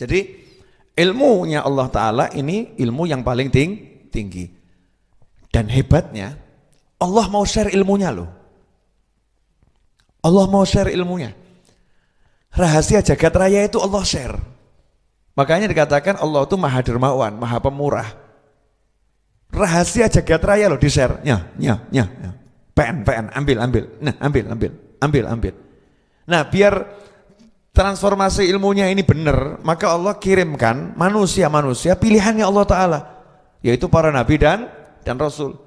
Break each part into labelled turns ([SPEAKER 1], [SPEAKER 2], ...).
[SPEAKER 1] Jadi ilmunya Allah Ta'ala ini ilmu yang paling tinggi. Dan hebatnya Allah mau share ilmunya loh. Allah mau share ilmunya. Rahasia jagat raya itu Allah share. Makanya dikatakan Allah itu maha dermawan, maha pemurah. Rahasia jagat raya loh di share. PN, ambil. Nah, ambil. Nah, biar transformasi ilmunya ini benar, maka Allah kirimkan manusia pilihannya Allah Ta'ala, yaitu para nabi dan rasul.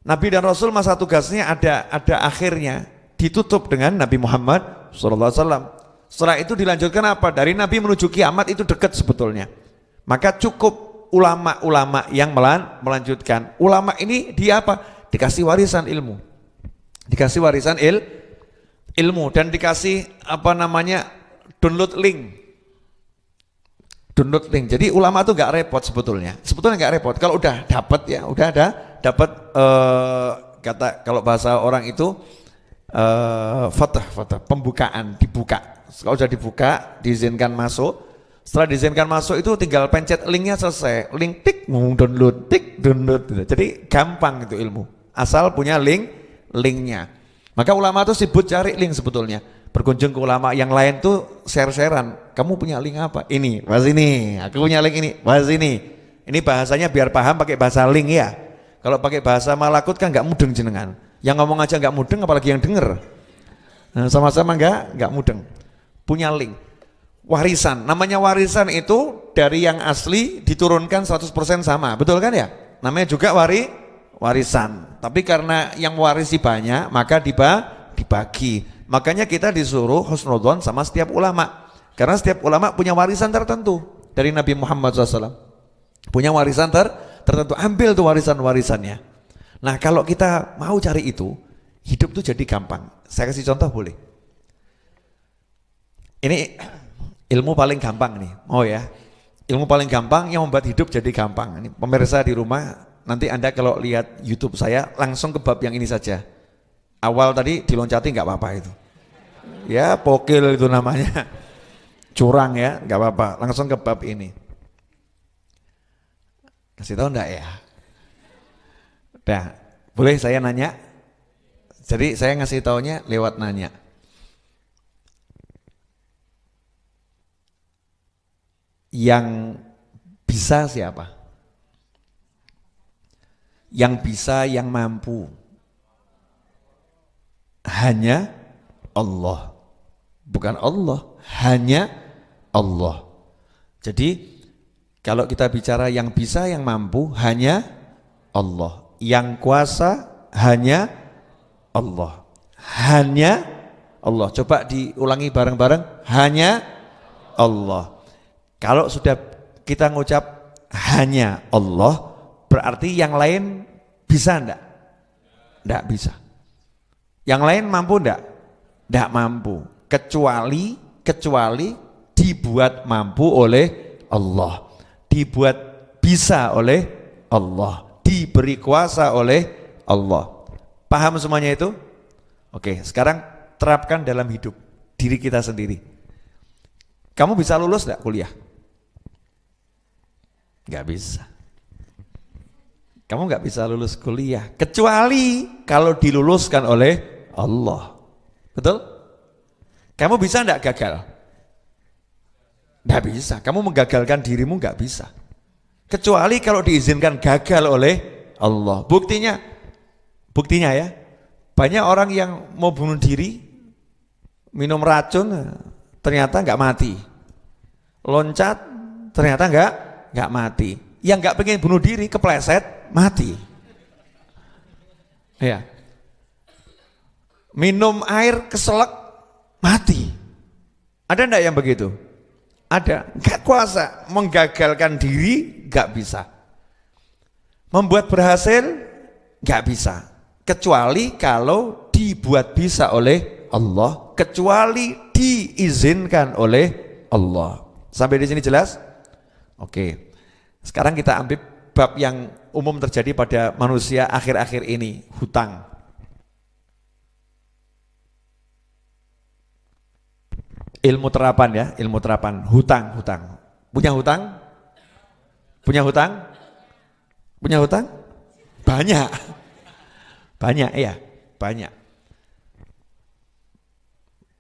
[SPEAKER 1] Nabi dan rasul masa tugasnya ada akhirnya, ditutup dengan Nabi Muhammad SAW. Setelah itu dilanjutkan apa? Dari Nabi menuju kiamat itu dekat sebetulnya. Maka cukup ulama-ulama yang melanjutkan. Ulama ini dia apa? Dikasih warisan ilmu. Dikasih warisan ilmu dan dikasih download link. Jadi ulama itu nggak repot sebetulnya. Sebetulnya nggak repot. Kalau udah dapat ya, dapat kata kalau bahasa orang itu fatah, pembukaan, dibuka. Kalau sudah dibuka, diizinkan masuk. Setelah diizinkan masuk itu tinggal pencet linknya, selesai. Link tik, download. Gitu. Jadi gampang itu ilmu. Asal punya linknya. Maka ulama itu sibuk cari link sebetulnya. Berkunjung ke ulama yang lain tuh share-sharean. Kamu punya link apa? Ini, bahas ini. Aku punya link ini, bahas ini. Ini bahasanya biar paham pakai bahasa link ya. Kalau pakai bahasa malakut kan nggak mudeng jenengan. Yang ngomong aja nggak mudeng, apalagi yang denger. Nah, sama-sama nggak mudeng. Punya link. Warisan, namanya warisan itu dari yang asli diturunkan 100% sama, betul kan ya? Namanya juga warisan. Tapi karena yang warisi banyak, maka dibagi. Makanya kita disuruh husnudzon sama setiap ulama. Karena setiap ulama punya warisan tertentu dari Nabi Muhammad SAW. Punya warisan tertentu, ambil tuh warisannya. Nah, kalau kita mau cari itu, hidup tuh jadi gampang. Saya kasih contoh boleh? Ini ilmu paling gampang nih, mau ya? Ilmu paling gampang yang membuat hidup jadi gampang. Ini pemirsa di rumah, nanti Anda kalau lihat YouTube saya langsung ke bab yang ini saja. Awal tadi diloncati nggak apa-apa itu. Ya pokil itu namanya. Curang ya, nggak apa-apa. Langsung ke bab ini. Kasih tahu enggak ya? Udah, boleh saya nanya? Jadi saya ngasih taunya lewat nanya. Yang bisa siapa? Yang bisa, yang mampu. Hanya Allah. Bukan Allah, hanya Allah. Jadi kalau kita bicara yang bisa, yang mampu, hanya Allah. Yang kuasa, hanya Allah. Hanya Allah. Coba diulangi bareng-bareng, hanya Allah. Kalau sudah kita ngucap hanya Allah, berarti yang lain bisa enggak? Enggak bisa. Yang lain mampu enggak? Enggak mampu. Kecuali dibuat mampu oleh Allah. Dibuat bisa oleh Allah. Diberi kuasa oleh Allah. Paham semuanya itu? Oke, sekarang terapkan dalam hidup diri kita sendiri. Kamu bisa lulus enggak kuliah? Nggak bisa. Kamu nggak bisa lulus kuliah kecuali kalau diluluskan oleh Allah. Betul? Kamu bisa nggak gagal? Nggak bisa. Kamu menggagalkan dirimu nggak bisa. Kecuali kalau diizinkan gagal oleh Allah. Buktinya ya, banyak orang yang mau bunuh diri, minum racun, ternyata nggak mati. Loncat, ternyata nggak mati. Yang nggak pengen bunuh diri kepleset mati. Ya. Minum air keselak mati. Ada enggak yang begitu? Ada. Nggak kuasa menggagalkan diri, nggak bisa. Membuat berhasil nggak bisa. Kecuali kalau dibuat bisa oleh Allah, kecuali diizinkan oleh Allah. Sampai di sini jelas? Oke, sekarang kita ambil bab yang umum terjadi pada manusia akhir-akhir ini, hutang. Ilmu terapan ya, ilmu terapan, hutang. Punya hutang? Punya hutang? Punya hutang? Banyak. Banyak ya, banyak.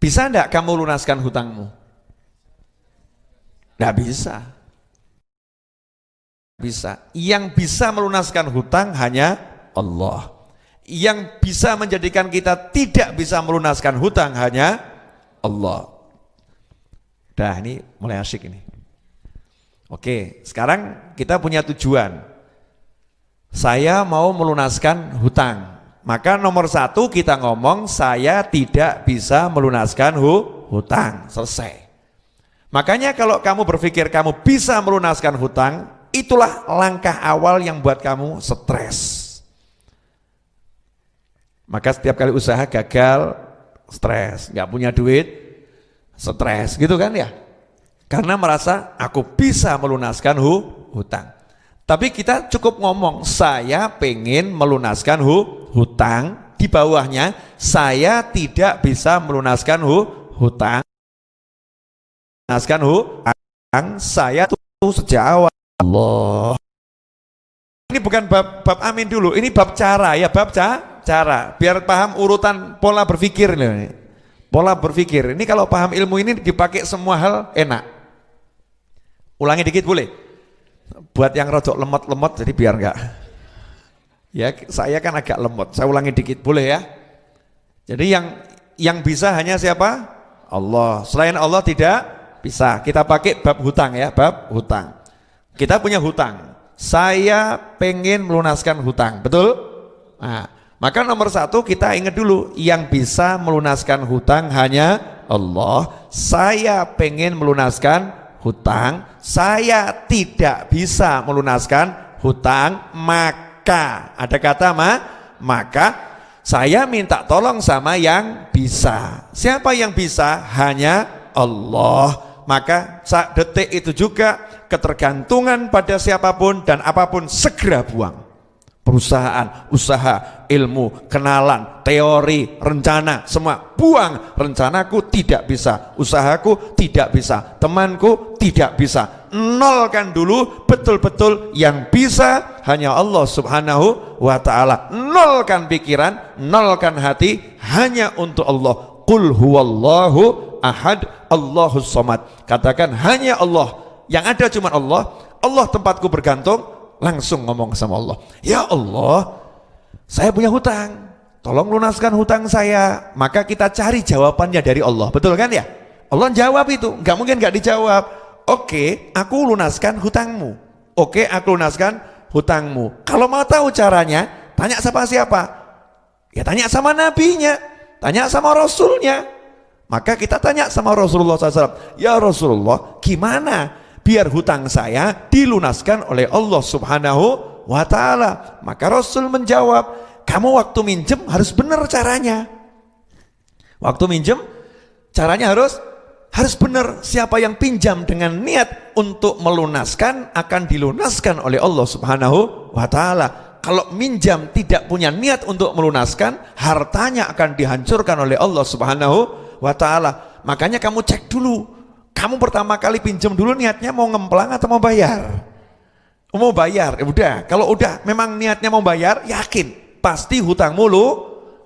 [SPEAKER 1] Bisa enggak kamu lunaskan hutangmu? Enggak bisa. Bisa. Yang bisa melunaskan hutang hanya Allah. Yang bisa menjadikan kita tidak bisa melunaskan hutang hanya Allah. Dah, ini mulai asyik ini. Oke, sekarang kita punya tujuan. Saya mau melunaskan hutang. Maka nomor satu kita ngomong saya tidak bisa melunaskan hutang. Selesai. Makanya kalau kamu berpikir kamu bisa melunaskan hutang, itulah langkah awal yang buat kamu stres. Maka setiap kali usaha gagal, stres, nggak punya duit, stres, gitu kan ya? Karena merasa aku bisa melunaskan hutang. Tapi kita cukup ngomong saya pengen melunaskan hutang, di bawahnya saya tidak bisa melunaskan hutang. Melunaskan hutang saya tuh sejak awal. Allah. Ini bukan bab amin dulu, ini bab cara ya, bab cara. Biar paham urutan pola berpikir nih. Pola berpikir. Ini kalau paham ilmu ini dipakai semua hal enak. Ulangi dikit boleh? Buat yang rodok lemot-lemot jadi biar enggak. Ya, saya kan agak lemot. Saya ulangi dikit boleh ya? Jadi yang bisa hanya siapa? Allah. Selain Allah tidak bisa. Kita pakai bab hutang ya, bab hutang. Kita punya hutang. Saya pengen melunaskan hutang, betul? Nah, maka nomor satu kita ingat dulu, yang bisa melunaskan hutang hanya Allah. Saya pengen melunaskan hutang, saya tidak bisa melunaskan hutang, maka ada kata maka saya minta tolong sama yang bisa. Siapa yang bisa? Hanya Allah. Maka saat detik itu juga ketergantungan pada siapapun dan apapun segera buang. Perusahaan, usaha, ilmu, kenalan, teori, rencana, semua buang. Rencanaku tidak bisa, usahaku tidak bisa, temanku tidak bisa. Nolkan dulu, betul-betul yang bisa hanya Allah subhanahu wa ta'ala. Nolkan pikiran, nolkan hati, hanya untuk Allah. Qul huwallahu ahad, Allahus somad. Katakan hanya Allah, yang ada cuma Allah. Allah tempatku bergantung. Langsung ngomong sama Allah, ya Allah, saya punya hutang, tolong lunaskan hutang saya. Maka kita cari jawabannya dari Allah, betul kan ya? Allah jawab itu, nggak mungkin nggak dijawab. Oke, aku lunaskan hutangmu. Oke, aku lunaskan hutangmu. Kalau mau tahu caranya, tanya sama siapa? Ya tanya sama nabinya, tanya sama rasulnya. Maka kita tanya sama Rasulullah SAW, ya Rasulullah, gimana biar hutang saya dilunaskan oleh Allah subhanahu wa ta'ala? Maka Rasul menjawab, kamu waktu minjem harus benar caranya. Waktu minjem caranya harus benar. Siapa yang pinjam dengan niat untuk melunaskan akan dilunaskan oleh Allah subhanahu wa ta'ala. Kalau minjam tidak punya niat untuk melunaskan, hartanya akan dihancurkan oleh Allah subhanahu wa ta'ala. Makanya kamu cek dulu, kamu pertama kali pinjam dulu niatnya mau ngemplang atau mau bayar? Mau bayar, ya udah. Kalau udah memang niatnya mau bayar, yakin pasti hutangmu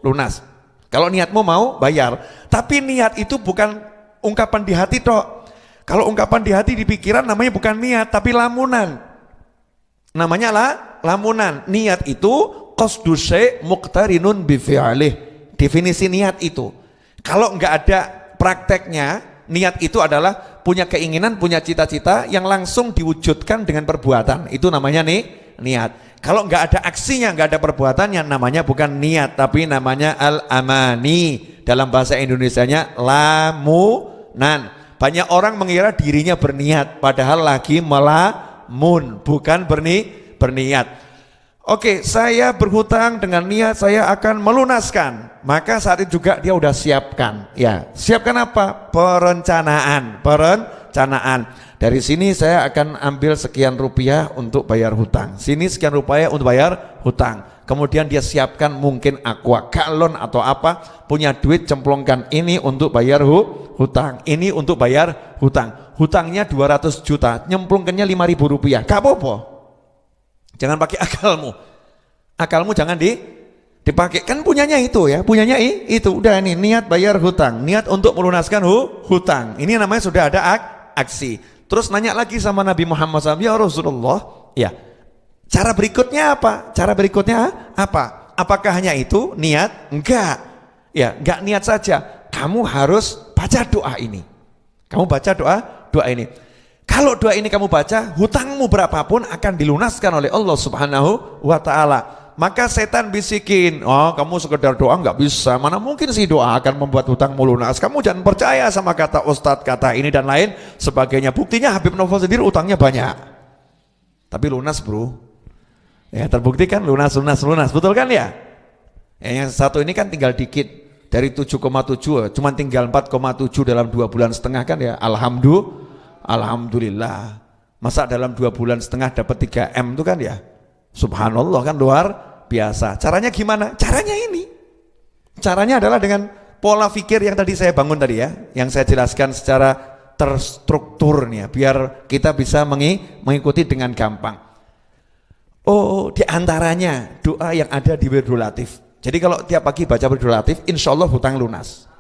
[SPEAKER 1] lunas. Kalau niatmu mau bayar, tapi niat itu bukan ungkapan di hati toh. Kalau ungkapan di hati di pikiran namanya bukan niat, tapi lamunan. Namanya lamunan. Niat itu qasdu syai' muqtarinun bi fi'lih. Definisi niat itu. Kalau enggak ada prakteknya, niat itu adalah punya keinginan, punya cita-cita yang langsung diwujudkan dengan perbuatan. Itu namanya niat. Kalau nggak ada aksinya, nggak ada perbuatannya, namanya bukan niat, tapi namanya al-amani. Dalam bahasa Indonesianya lamunan. Banyak orang mengira dirinya berniat, padahal lagi melamun, bukan berniat. Oke, saya berhutang dengan niat saya akan melunaskan. Maka saat itu juga dia udah siapkan. Ya, siapkan apa? Perencanaan. Dari sini saya akan ambil sekian rupiah untuk bayar hutang. Sini sekian rupiah untuk bayar hutang. kemudian dia siapkan mungkin aqua galon atau apa, punya duit cemplungkan ini untuk bayar hutang, ini untuk bayar hutangnya 200 juta, nyemplungkannya 5.000 rupiah, gak apa-apa. Jangan pakai akalmu jangan dipakai, kan punyanya itu ya, punyanya itu, udah nih niat bayar hutang, niat untuk melunaskan hutang, ini namanya sudah ada aksi. Terus nanya lagi sama Nabi Muhammad SAW, ya Rasulullah, ya cara berikutnya apa? Cara berikutnya apa? Apakah hanya itu niat? Enggak, ya enggak niat saja, kamu harus baca doa ini. Kamu baca doa ini. Kalau doa ini kamu baca, hutangmu berapapun akan dilunaskan oleh Allah Subhanahu wa Ta'ala. Maka setan bisikin, oh kamu sekedar doa nggak bisa, mana mungkin sih doa akan membuat hutangmu lunas, kamu jangan percaya sama kata ustadz, kata ini dan lain sebagainya. Buktinya Habib Novel sendiri utangnya banyak, tapi lunas bro, ya terbukti kan lunas, betul kan ya? Yang satu ini kan tinggal dikit, dari 7,7 cuma tinggal 4,7 dalam 2,5 bulan kan ya, alhamdulillah. Masa dalam 2,5 bulan dapat 3M itu kan ya, subhanallah kan, luar biasa. Caranya gimana? Caranya ini. Caranya adalah dengan pola pikir yang tadi saya bangun tadi ya, yang saya jelaskan secara terstruktur nih ya, biar kita bisa mengikuti dengan gampang. Oh, diantaranya doa yang ada di Wirdul Latif. Jadi kalau tiap pagi baca Wirdul Latif, insya Allah hutang lunas.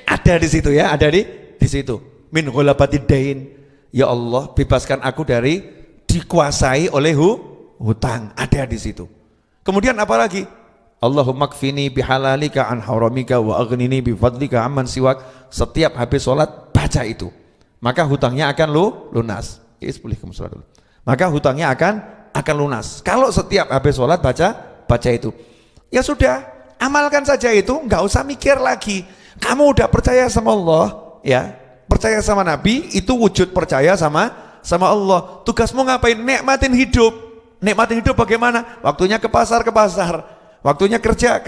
[SPEAKER 1] Ada di situ ya, ada di situ. Min ghalabatid dain. Ya Allah, bebaskan aku dari dikuasai oleh hutang, ada di situ. Kemudian apa lagi? Allahumma kfini bihalalika an haramika wa aghnini bifadlika amman siwak. Setiap habis sholat baca itu, maka hutangnya akan lunas. Maka hutangnya akan lunas. Kalau setiap habis sholat baca itu, ya sudah, amalkan saja itu, nggak usah mikir lagi. Kamu udah percaya sama Allah, ya, percaya sama Nabi, itu wujud percaya sama Allah. Tugasmu ngapain? Nikmatin hidup. Nikmatin hidup bagaimana? Waktunya ke pasar, waktunya kerja,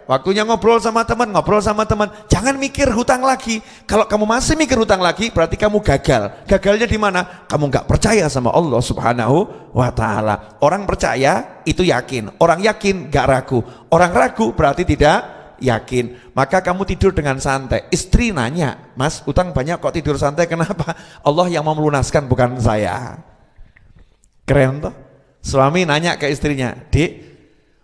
[SPEAKER 1] waktunya ngobrol sama teman. Jangan mikir hutang lagi. Kalau kamu masih mikir hutang lagi, berarti kamu gagal. Gagalnya di mana? Kamu nggak percaya sama Allah Subhanahu wa Ta'ala. Orang percaya itu yakin, orang yakin nggak ragu, orang ragu berarti tidak yakin. Maka kamu tidur dengan santai. Istri nanya, Mas, hutang banyak kok tidur santai, kenapa? Allah yang mau melunaskan, bukan saya. Keren toh? Suami nanya ke istrinya, Dek,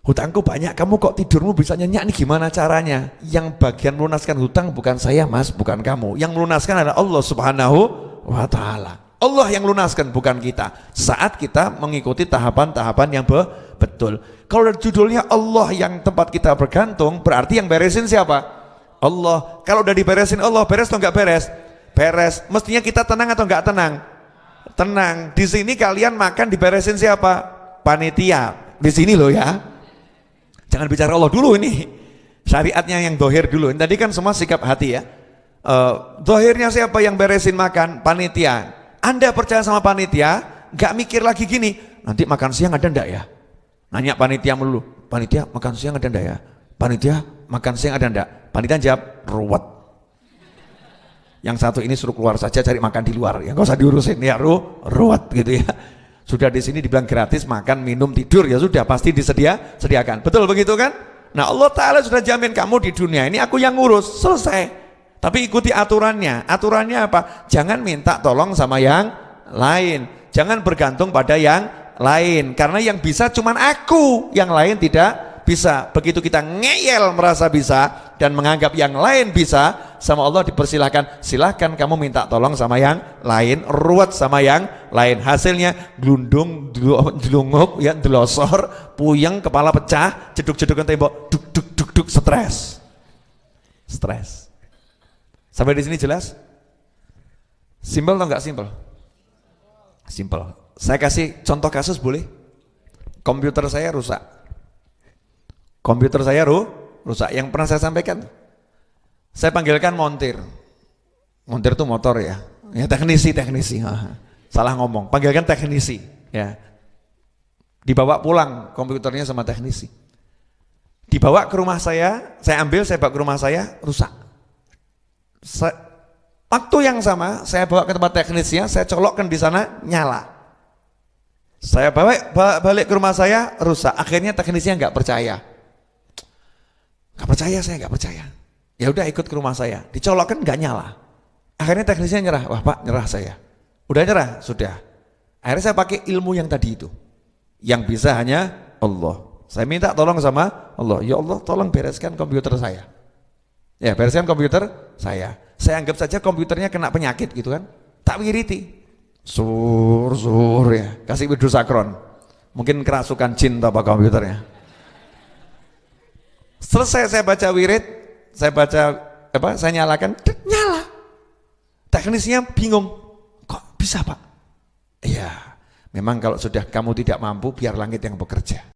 [SPEAKER 1] hutangku banyak, kamu kok tidurmu bisa nyenyak nih, gimana caranya? Yang bagian melunaskan hutang bukan saya Mas, bukan kamu. Yang melunaskan adalah Allah Subhanahu wa Ta'ala. Allah yang lunaskan, bukan kita. Saat kita mengikuti tahapan-tahapan yang betul. Kalau judulnya Allah yang tempat kita bergantung, berarti yang beresin siapa? Allah. Kalau udah diberesin Allah, beres atau enggak beres? Beres. Mestinya kita tenang atau enggak tenang? Tenang. Di sini kalian makan diberesin siapa? Panitia. Di sini loh ya. Jangan bicara Allah dulu ini. Syariatnya yang dohir dulu. Tadi kan semua sikap hati ya. Dohirnya siapa yang beresin makan? Panitia. Anda percaya sama panitia, nggak mikir lagi gini, nanti makan siang ada ndak ya? Nanya panitia melulu. Panitia makan siang ada ndak ya? Panitia makan siang ada ndak? Panitia jawab, ruwet. Yang satu ini suruh keluar saja cari makan di luar, ya nggak usah diurusin ya, ruwet gitu ya. Sudah di sini dibilang gratis makan, minum, tidur, ya sudah pasti sediakan. Betul begitu kan? Nah Allah Ta'ala sudah jamin kamu di dunia ini aku yang ngurus, selesai. Tapi ikuti aturannya. Aturannya apa? Jangan minta tolong sama yang lain. Jangan bergantung pada yang lain. Karena yang bisa cuman aku, yang lain tidak bisa. Begitu kita ngeyel merasa bisa dan menganggap yang lain bisa, sama Allah dipersilahkan, silahkan kamu minta tolong sama yang lain, ruwet sama yang lain. Hasilnya glundung, jelungup, ya, delosor, puyeng, kepala pecah, jeduk-jedukan tembok, duk, stres. Sampai di sini jelas? Simpel atau enggak simpel? Simpel. Saya kasih contoh kasus boleh? Komputer saya rusak. Rusak. Yang pernah saya sampaikan, saya panggilkan montir. Montir itu motor ya. Ya teknisi. Salah ngomong. Panggilkan teknisi. Ya. Dibawa pulang komputernya sama teknisi. Dibawa ke rumah saya ambil, saya bawa ke rumah saya, rusak. Waktu yang sama saya bawa ke tempat teknisnya, saya colokkan di sana, nyala. Saya balik ke rumah saya rusak. Akhirnya teknisnya nggak percaya. Nggak percaya, saya nggak percaya. Ya udah ikut ke rumah saya. Dicolokkan nggak nyala. Akhirnya teknisnya nyerah. Wah Pak, nyerah saya. Udah nyerah, sudah. Akhirnya saya pakai ilmu yang tadi itu. Yang bisa hanya Allah. Saya minta tolong sama Allah. Ya Allah, tolong bereskan komputer saya. Ya, bereskan komputer saya. Saya anggap saja komputernya kena penyakit gitu kan. Tak wiriti. Sur ya, kasih widu sakron. Mungkin kerasukan jin atau apa komputernya. Selesai saya baca wirid, saya nyalakan, nyala. Teknisnya bingung. Kok bisa Pak? Iya, memang kalau sudah kamu tidak mampu biar langit yang bekerja.